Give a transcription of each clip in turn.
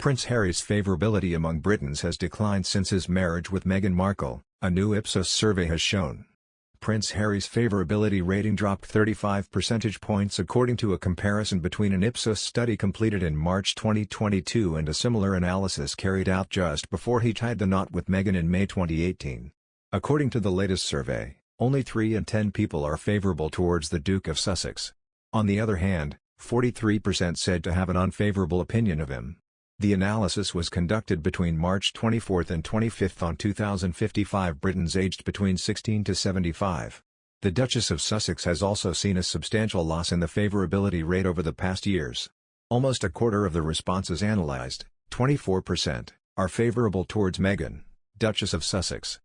Prince Harry's favourability among Britons has declined since his marriage with Meghan Markle, a new Ipsos survey has shown. Prince Harry's favourability rating dropped 35 percentage points according to a comparison between an Ipsos study completed in March 2022 and a similar analysis carried out just before he tied the knot with Meghan in May 2018. According to the latest survey, only 3 in 10 people are favourable towards the Duke of Sussex. On the other hand, 43% said to have an unfavourable opinion of him. The analysis was conducted between March 24 and 25 on 2,055 Britons aged between 16 to 75. The Duchess of Sussex has also seen a substantial loss in the favourability rate over the past years. Almost a quarter of the responses analysed, 24%, are favourable towards Meghan, Duchess of Sussex.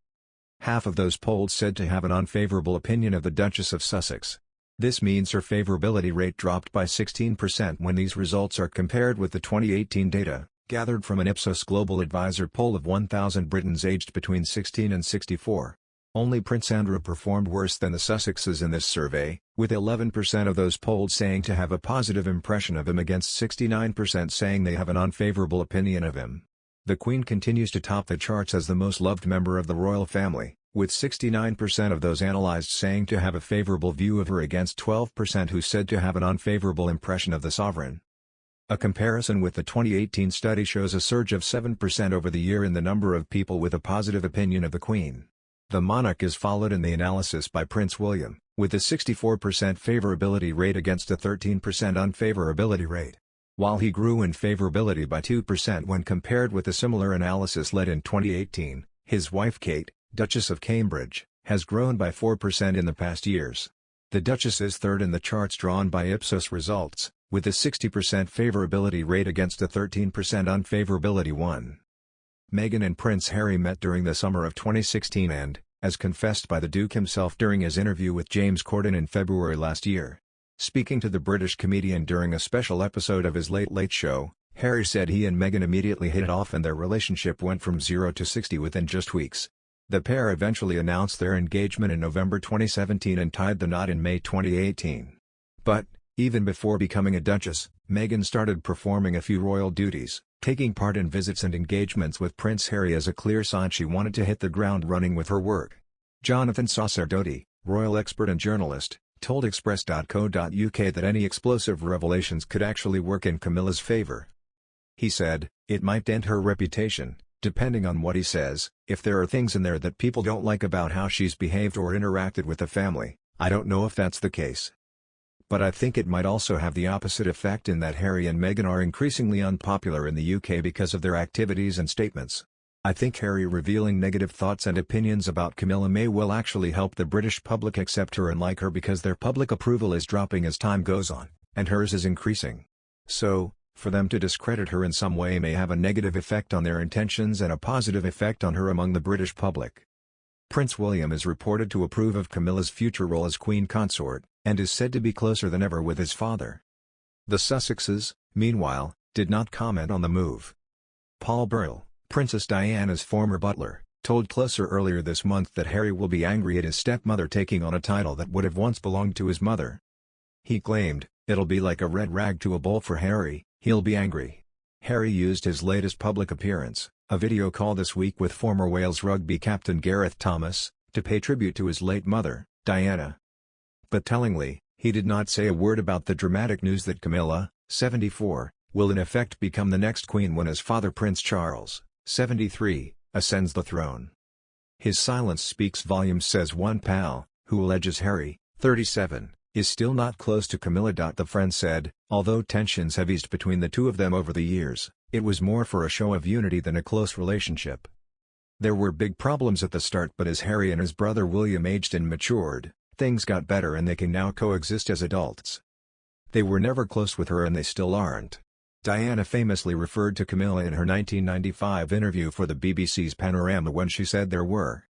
Half of those polled said to have an unfavourable opinion of the Duchess of Sussex. This means her favourability rate dropped by 16% when these results are compared with the 2018 data, gathered from an Ipsos Global Advisor poll of 1,000 Britons aged between 16 and 64. Only Prince Andrew performed worse than the Sussexes in this survey, with 11% of those polled saying to have a positive impression of him against 69% saying they have an unfavourable opinion of him. The Queen continues to top the charts as the most loved member of the royal family, with 69% of those analysed saying to have a favourable view of her against 12% who said to have an unfavourable impression of the sovereign. A comparison with the 2018 study shows a surge of 7% over the year in the number of people with a positive opinion of the Queen. The monarch is followed in the analysis by Prince William, with a 64% favourability rate against a 13% unfavourability rate. While he grew in favourability by 2% when compared with a similar analysis led in 2018, his wife Kate, Duchess of Cambridge, has grown by 4% in the past years. The Duchess is third in the charts drawn by Ipsos results, with a 60% favourability rate against a 13% unfavourability one. Meghan and Prince Harry met during the summer of 2016 and, as confessed by the Duke himself during his interview with James Corden in February last year. Speaking to the British comedian during a special episode of his Late Late Show, Harry said he and Meghan immediately hit it off and their relationship went from 0 to 60 within just weeks. The pair eventually announced their engagement in November 2017 and tied the knot in May 2018. But, even before becoming a duchess, Meghan started performing a few royal duties, taking part in visits and engagements with Prince Harry as a clear sign she wanted to hit the ground running with her work. Jonathan Sacerdoti, royal expert and journalist, told Express.co.uk that any explosive revelations could actually work in Camilla's favour. He said, "It might dent her reputation, depending on what he says, if there are things in there that people don't like about how she's behaved or interacted with the family. I don't know if that's the case. But I think it might also have the opposite effect in that Harry and Meghan are increasingly unpopular in the UK because of their activities and statements. I think Harry revealing negative thoughts and opinions about Camilla may well actually help the British public accept her and like her because their public approval is dropping as time goes on, and hers is increasing. So, for them to discredit her in some way may have a negative effect on their intentions and a positive effect on her among the British public." Prince William is reported to approve of Camilla's future role as Queen Consort, and is said to be closer than ever with his father. The Sussexes, meanwhile, did not comment on the move. Paul Burrell, Princess Diana's former butler, told Closer earlier this month that Harry will be angry at his stepmother taking on a title that would have once belonged to his mother. He claimed, "It'll be like a red rag to a bull for Harry, he'll be angry." Harry used his latest public appearance, a video call this week with former Wales rugby captain Gareth Thomas, to pay tribute to his late mother, Diana. But tellingly, he did not say a word about the dramatic news that Camilla, 74, will in effect become the next queen when his father Prince Charles, 73, ascends the throne. "His silence speaks volumes," says one pal, who alleges Harry, 37, is still not close to Camilla. The friend said, although tensions have eased between the two of them over the years, it was more for a show of unity than a close relationship. There were big problems at the start, but as Harry and his brother William aged and matured, things got better and they can now coexist as adults. They were never close with her and they still aren't. Diana famously referred to Camilla in her 1995 interview for the BBC's Panorama when she said there were